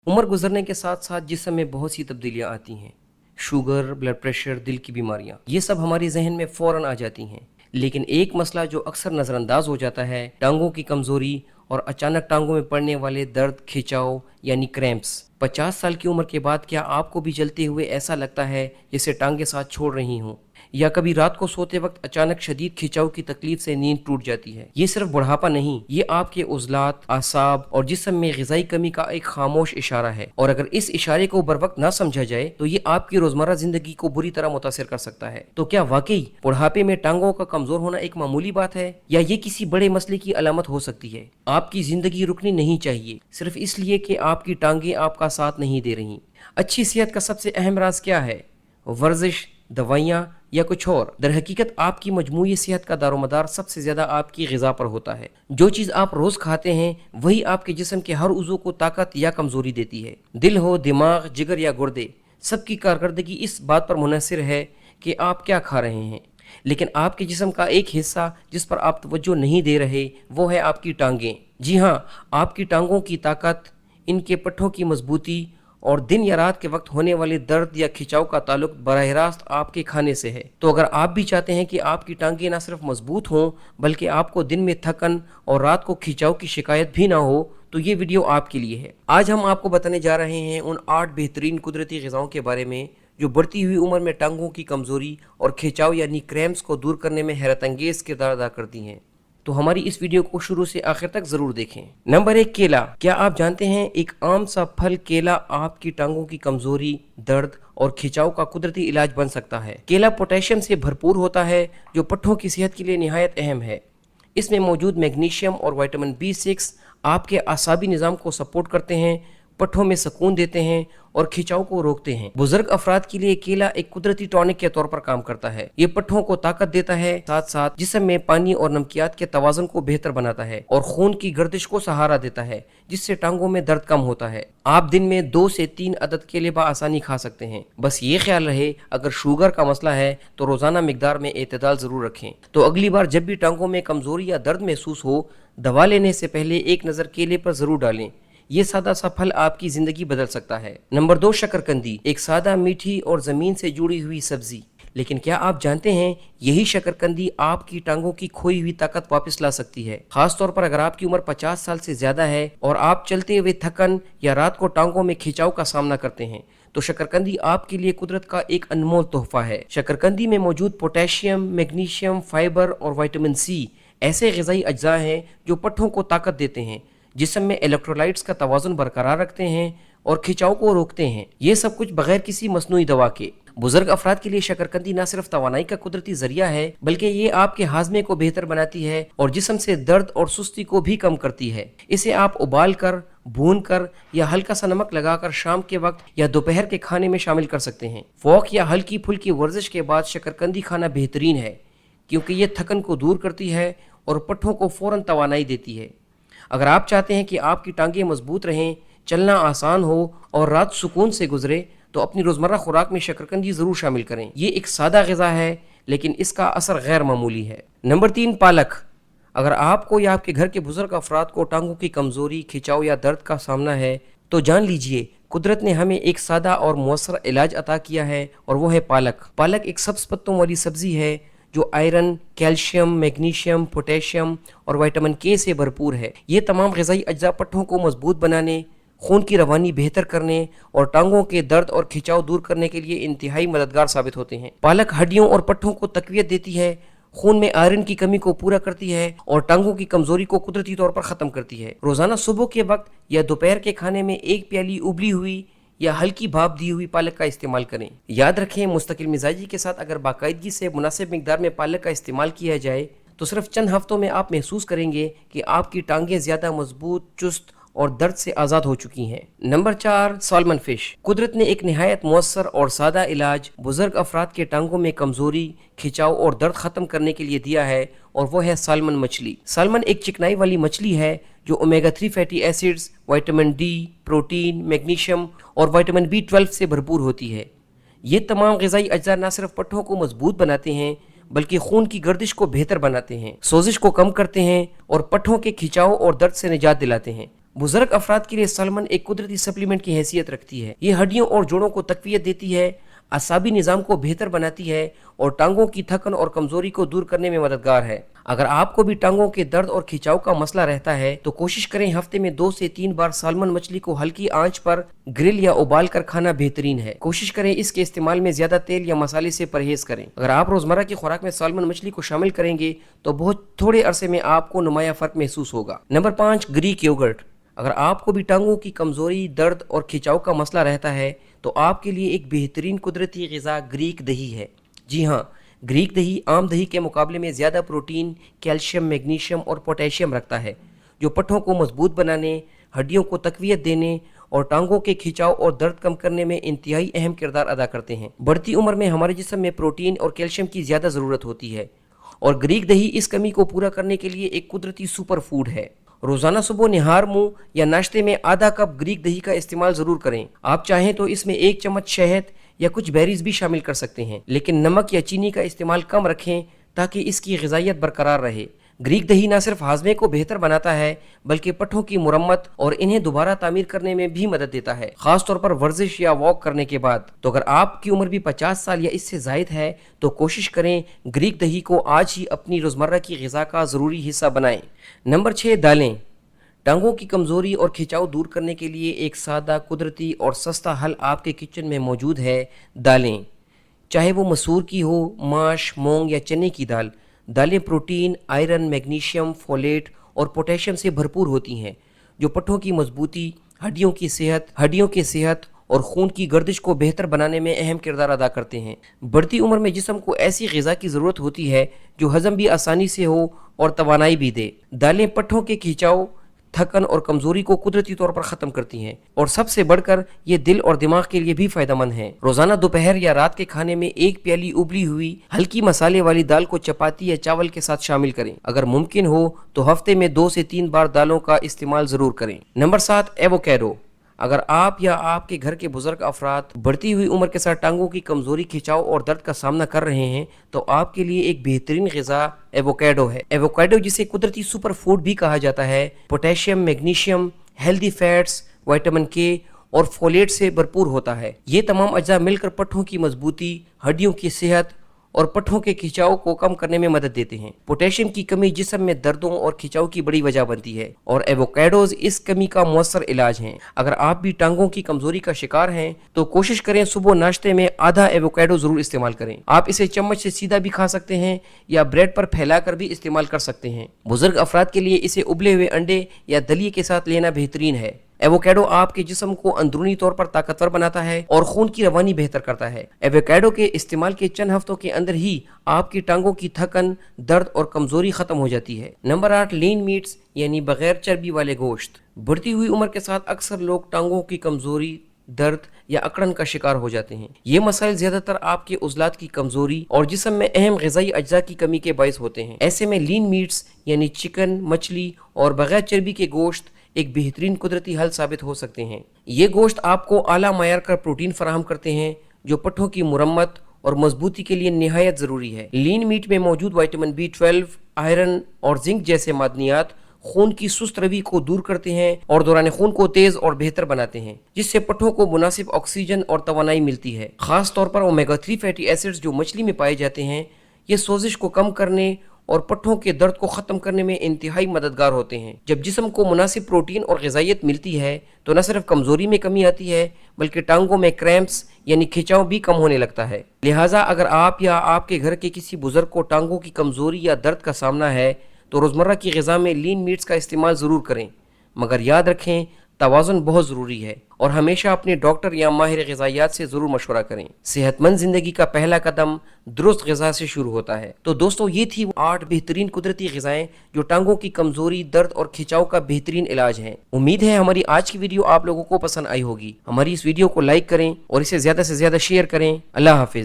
उम्र गुजरने के साथ साथ जिस्म में बहुत सी तब्दीलियां आती हैं। शुगर, ब्लड प्रेशर, दिल की बीमारियां, ये सब हमारे जहन में फ़ौरन आ जाती हैं। लेकिन एक मसला जो अक्सर नज़रअंदाज हो जाता है, टांगों की कमज़ोरी और अचानक टांगों में पड़ने वाले दर्द, खिंचाव यानी क्रैम्प्स। 50 साल की उम्र के बाद क्या आपको भी चलते हुए ऐसा लगता है जैसे टांगे साथ छोड़ रही हों, या कभी रात को सोते वक्त अचानक शदीद खिंचाव की तकलीफ से नींद टूट जाती है? ये सिर्फ बुढ़ापा नहीं, ये आपके उज़लात, आसाब और जिस्म में ग़िज़ाई कमी का एक खामोश इशारा है। और अगर इस इशारे को बर वक्त ना समझा जाए तो ये आपकी रोजमर्रा जिंदगी को बुरी तरह मुतासिर कर सकता है। तो क्या वाकई बुढ़ापे में टांगों का कमजोर होना एक मामूली बात है, या ये किसी बड़े मसले की अलामत हो सकती है? आपकी जिंदगी रुकनी नहीं चाहिए सिर्फ इसलिए कि आपकी टांगे आपका साथ नहीं दे रही। अच्छी सेहत का सबसे अहम राज क्या है? वर्जिश, दवाइयाँ या कुछ और? दर हकीकत आपकी मजमूई सेहत का दारोमदार सबसे ज्यादा आपकी ग़िज़ा पर होता है। जो चीज़ आप रोज़ खाते हैं वही आपके जिस्म के हर उज़ू को ताकत या कमज़ोरी देती है। दिल हो, दिमाग, जिगर या गुर्दे, सबकी कारकर्दगी इस बात पर मुनहसर है कि आप क्या खा रहे हैं। लेकिन आपके जिस्म का एक हिस्सा जिस पर आप तवज्जो नहीं दे रहे वो है आपकी टांगें। जी हाँ, आपकी टांगों की ताकत, इनके पट्ठों की मजबूती और दिन या रात के वक्त होने वाले दर्द या खिंचाव का ताल्लुक बराह रास्त आपके खाने से है। तो अगर आप भी चाहते हैं कि आपकी टांगें ना सिर्फ मजबूत हों बल्कि आपको दिन में थकन और रात को खिंचाव की शिकायत भी ना हो, तो ये वीडियो आपके लिए है। आज हम आपको बताने जा रहे हैं उन 8 बेहतरीन कुदरती ग़िज़ाओं के बारे में जो बढ़ती हुई उम्र में टांगों की कमज़ोरी और खिंचाव यानी क्रैम्प्स को दूर करने में हैरत अंगेज़ किरदार अदा करती हैं। तो हमारी इस वीडियो को शुरू से आखिर तक जरूर देखें। नंबर 1, केला। क्या आप जानते हैं एक आम सा फल केला आपकी टांगों की कमजोरी, दर्द और खिंचाव का कुदरती इलाज बन सकता है। केला पोटेशियम से भरपूर होता है जो पट्ठों की सेहत के लिए निहायत अहम है। इसमें मौजूद मैग्नीशियम और विटामिन B6 आपके आसाबी निज़ाम को सपोर्ट करते हैं, पट्ठों में सुकून देते हैं और खिंचाव को रोकते हैं। बुजुर्ग अफराद के लिए केला एक कुदरती टॉनिक के तौर पर काम करता है। ये पट्ठों को ताकत देता है, साथ साथ जिस्म में पानी और नमकियात के तवाज़ुन को बेहतर बनाता है और खून की गर्दिश को सहारा देता है, जिससे टांगों में दर्द कम होता है। आप दिन में 2 से 3 अदद केले आसानी खा सकते हैं। बस ये ख्याल रहे, अगर शुगर का मसला है तो रोजाना मिकदार में एतदाल जरूर रखें। तो अगली बार जब भी टांगों में कमजोरी या दर्द महसूस हो, दवा लेने से पहले एक नज़र केले पर जरूर डालें। ये सादा सा फल आपकी जिंदगी बदल सकता है। नंबर 2, शकरकंदी। एक सादा, मीठी और जमीन से जुड़ी हुई सब्जी। लेकिन क्या आप जानते हैं यही शकरकंदी आपकी टांगों की खोई हुई ताकत वापस ला सकती है। खास तौर पर अगर आपकी उम्र 50 साल से ज्यादा है और आप चलते हुए थकन या रात को टांगों में खिंचाव का सामना करते हैं, तो शकरकंदी आपके लिए कुदरत का एक अनमोल तोहफा है। शकरकंदी में मौजूद पोटेशियम, मैग्नीशियम, फाइबर और विटामिन C ऐसे ग़िज़ाई अज्जा हैं जो पट्ठों को ताकत देते हैं, जिस्म में इलेक्ट्रोलाइट्स का तवाज़ुन बरकरार रखते हैं और खिंचाव को रोकते हैं। ये सब कुछ बगैर किसी मसनूई दवा के। बुजुर्ग अफराद के लिए शकरकंदी न सिर्फ तवानाई का कुदरती जरिया है बल्कि ये आपके हाजमे को बेहतर बनाती है और जिस्म से दर्द और सुस्ती को भी कम करती है। इसे आप उबाल कर, भून कर या हल्का सा नमक लगाकर शाम के वक्त या दोपहर के खाने में शामिल कर सकते हैं। वॉक या हल्की फुल्की वर्जिश के बाद शकरकंदी खाना बेहतरीन है क्योंकि ये थकन को दूर करती है और पट्ठों को फौरन तवानाई देती है। अगर आप चाहते हैं कि आपकी टांगें मजबूत रहें, चलना आसान हो और रात सुकून से गुजरे, तो अपनी रोज़मर्रा खुराक में शकरकंदी ज़रूर शामिल करें। ये एक सादा ग़िज़ा है लेकिन इसका असर गैर मामूली है। नंबर 3, पालक। अगर आपको या आपके घर के बुजुर्ग अफराद को टांगों की कमज़ोरी, खिंचाव या दर्द का सामना है, तो जान लीजिए कुदरत ने हमें एक सादा और मुअस्सर इलाज अता किया है और वो है पालक। पालक एक सब्ज़ पत्तों वाली सब्ज़ी है जो आयरन, कैल्शियम, मैग्नीशियम, पोटेशियम और विटामिन K से भरपूर है। ये तमाम ग़िज़ाई अज्जा पट्ठों को मजबूत बनाने, खून की रवानी बेहतर करने और टांगों के दर्द और खिंचाव दूर करने के लिए इंतहाई मददगार साबित होते हैं। पालक हड्डियों और पट्ठों को तक़वियत देती है, खून में आयरन की कमी को पूरा करती है और टांगों की कमजोरी को कुदरती तौर पर ख़त्म करती है। रोज़ाना सुबह के वक्त या दोपहर के खाने में 1 प्याली उबली हुई या हल्की भाप दी हुई पालक का इस्तेमाल करें। याद रखें, मुस्तकिल मिजाजी के साथ अगर बाकायदगी से मुनासिब मिकदार में पालक का इस्तेमाल किया जाए तो सिर्फ चंद हफ्तों में आप महसूस करेंगे कि आपकी टांगें ज़्यादा मजबूत, चुस्त और दर्द से आज़ाद हो चुकी हैं। Number 4, salmon fish. कुदरत ने एक निहायत मुअस्सर और सादा इलाज बुजुर्ग अफराद के टांगों में कमजोरी, खिंचाव और दर्द खत्म करने के लिए दिया है और वो है सालमन मछली। सालमन एक चिकनाई वाली मछली है जो omega 3 fatty acids, vitamin D, protein, magnesium और विटामिन B12 से भरपूर होती है। ये तमाम ग़िज़ाई अज्जा न सिर्फ पट्ठों को मजबूत बनाते हैं बल्कि खून की गर्दिश को बेहतर बनाते हैं, सोजिश को कम करते हैं और पट्ठों के खिंचाव और दर्द से निजात दिलाते हैं। बुजुर्ग अफराद के लिए सलमन एक कुदरती सप्लीमेंट की हैसियत रखती है। ये हड्डियों और जोड़ों को तकवीयत देती है, असाबी निज़ाम को बेहतर बनाती है और टांगों की थकन और कमजोरी को दूर करने में मददगार है। अगर आपको भी टांगों के दर्द और खिंचाव का मसला रहता है तो कोशिश करें हफ्ते में 2 से 3 बार सालमन मछली को हल्की आंच पर ग्रिल या उबाल कर खाना बेहतरीन है। कोशिश करें इसके इस्तेमाल में ज्यादा तेल या मसाले से परहेज करें। अगर आप रोजमर्रा की खुराक में सालमन मछली को शामिल करेंगे तो बहुत थोड़े अरसे में आपको नुमाया फर्क महसूस होगा। Number 5, Greek yogurt. अगर आपको भी टांगों की कमजोरी, दर्द और खिंचाव का मसला रहता है तो आपके लिए एक बेहतरीन कुदरती ग़िज़ा ग्रीक दही है। जी हाँ, ग्रीक दही आम दही के मुकाबले में ज़्यादा प्रोटीन, कैल्शियम, मैग्नीशियम और पोटेशियम रखता है, जो पट्ठों को मजबूत बनाने, हड्डियों को तकवीयत देने और टांगों के खिंचाव और दर्द कम करने में इंतहाई अहम किरदार अदा करते हैं। बढ़ती उम्र में हमारे जिस्म में प्रोटीन और कैल्शियम की ज़्यादा ज़रूरत होती है और ग्रीक दही इस कमी को पूरा करने के लिए एक कुदरती सुपर फूड है। रोजाना सुबह निहार मुंह या नाश्ते में आधा कप ग्रीक दही का इस्तेमाल जरूर करें। आप चाहें तो इसमें 1 चम्मच शहद या कुछ बेरीज भी शामिल कर सकते हैं, लेकिन नमक या चीनी का इस्तेमाल कम रखें ताकि इसकी ग़िज़ाइयत बरकरार रहे। ग्रीक दही न सिर्फ हाजमे को बेहतर बनाता है बल्कि पट्ठों की मुरम्मत और इन्हें दोबारा तामीर करने में भी मदद देता है, खास तौर पर वर्जिश या वॉक करने के बाद। तो अगर आपकी उम्र भी 50 साल या इससे जायद है तो कोशिश करें ग्रीक दही को आज ही अपनी रोजमर्रा की ग़िज़ा का ज़रूरी हिस्सा बनाएं। नंबर 6, दालें। टांगों की कमजोरी और खिंचाव दूर करने के लिए एक सादा, कुदरती और सस्ता हल आपके किचन में मौजूद है, दालें। चाहे वो मसूर की हो, माश, मूंग या चने की दाल। दालें प्रोटीन, आयरन, मैग्नीशियम, फोलेट और पोटेशियम से भरपूर होती हैं, जो पट्ठों की मजबूती, हड्डियों की सेहत और खून की गर्दिश को बेहतर बनाने में अहम किरदार अदा करते हैं। बढ़ती उम्र में जिस्म को ऐसी ग़िज़ा की ज़रूरत होती है जो हज़म भी आसानी से हो और तवानाई भी दे। दालें पट्ठों के खिंचाव, थकन और कमजोरी को कुदरती तौर पर ख़त्म करती हैं और सबसे बढ़कर ये दिल और दिमाग के लिए भी फ़ायदेमंद हैं। रोज़ाना दोपहर या रात के खाने में 1 प्याली उबली हुई हल्की मसाले वाली दाल को चपाती या चावल के साथ शामिल करें। अगर मुमकिन हो तो हफ्ते में 2 से 3 बार दालों का इस्तेमाल ज़रूर करें। Number 7, avocado. अगर आप या आपके घर के बुजुर्ग अफराद बढ़ती हुई उम्र के साथ टांगों की कमजोरी, खिंचाव और दर्द का सामना कर रहे हैं तो आपके लिए एक बेहतरीन ग़िज़ा एवोकाडो है। एवोकाडो, जिसे कुदरती सुपर फूड भी कहा जाता है, potassium, magnesium, healthy fats, vitamin के और फोलेट से भरपूर होता है। ये तमाम अज्जा मिलकर पट्ठों की मजबूती, हड्डियों की सेहत और पट्ठों के खिंचाव को कम करने में मदद देते हैं। पोटेशियम की कमी जिस्म में दर्दों और खिंचाव की बड़ी वजह बनती है और एवोकाडोज इस कमी का मौसर इलाज हैं। अगर आप भी टांगों की कमजोरी का शिकार हैं तो कोशिश करें सुबह नाश्ते में आधा एवोकाडो जरूर इस्तेमाल करें। आप इसे चम्मच से सीधा भी खा सकते हैं या ब्रेड पर फैलाकर भी इस्तेमाल कर सकते हैं। बुजुर्ग अफराद के लिए इसे उबले हुए अंडे या दलिए के साथ लेना बेहतरीन है। एवोकाडो आपके जिस्म को अंदरूनी तौर पर ताकतवर बनाता है और खून की रवानी बेहतर करता है। एवोकाडो के इस्तेमाल के चंद हफ्तों के अंदर ही आपकी टांगों की थकन, दर्द और कमजोरी खत्म हो जाती है। नंबर 8, लीन मीट्स यानी बगैर चर्बी वाले गोश्त। बढ़ती हुई उम्र के साथ अक्सर लोग टांगों की कमजोरी, दर्द या अकड़न का शिकार हो जाते हैं। ये मसाइल ज्यादातर आपके उज़लात की कमजोरी और जिस्म में अहम ग़िज़ाई अज्जा की कमी के बायस होते हैं। ऐसे में लीन मीट्स यानी चिकन, मछली और बगैर चर्बी के गोश्त एक बेहतरीन कुदरती हल साबित हो सकते हैं। ये गोश्त आपको आला मायार का प्रोटीन फराहम करते हैं, जो पट्ठों की मुरम्मत और मजबूती के लिए निहायत ज़रूरी है। लीन मीट में मौजूद विटामिन B12, आयरन और जिंक जैसे मादनियात खून की सुस्त रवि को दूर करते हैं और दौरान खून को तेज और बेहतर बनाते हैं, जिससे पट्ठों को मुनासिब ऑक्सीजन और तवानाई मिलती है। खास तौर पर ओमेगा 3 फैटी एसिड्स जो मछली में पाए जाते हैं, ये सोजिश को कम करने और पट्ठों के दर्द को ख़त्म करने में इंतहाई मददगार होते हैं। जब जिस्म को मुनासिब प्रोटीन और ग़िज़ाइयत मिलती है तो न सिर्फ कमज़ोरी में कमी आती है बल्कि टांगों में क्रैम्प्स यानी खिंचाव भी कम होने लगता है। लिहाजा अगर आप या आपके घर के किसी बुजुर्ग को टांगों की कमज़ोरी या दर्द का सामना है तो रोज़मर्रा की ग़िज़ा में लीन मीट्स का इस्तेमाल ज़रूर करें, मगर याद रखें तवाज़ुन बहुत ज़रूरी है और हमेशा अपने डॉक्टर या माहिर ग़िज़ायात से ज़रूर मशवरा करें। सेहतमंद ज़िंदगी का पहला कदम दुरुस्त ग़िज़ा से शुरू होता है। तो दोस्तों, ये थी 8 बेहतरीन कुदरती ग़िज़ाएँ जो टांगों की कमज़ोरी, दर्द और खिंचाव का बेहतरीन इलाज है। उम्मीद है हमारी आज की वीडियो आप लोगों को पसंद आई होगी। हमारी इस वीडियो को लाइक करें और इसे ज़्यादा से ज़्यादा शेयर करें। अल्लाह हाफिज़।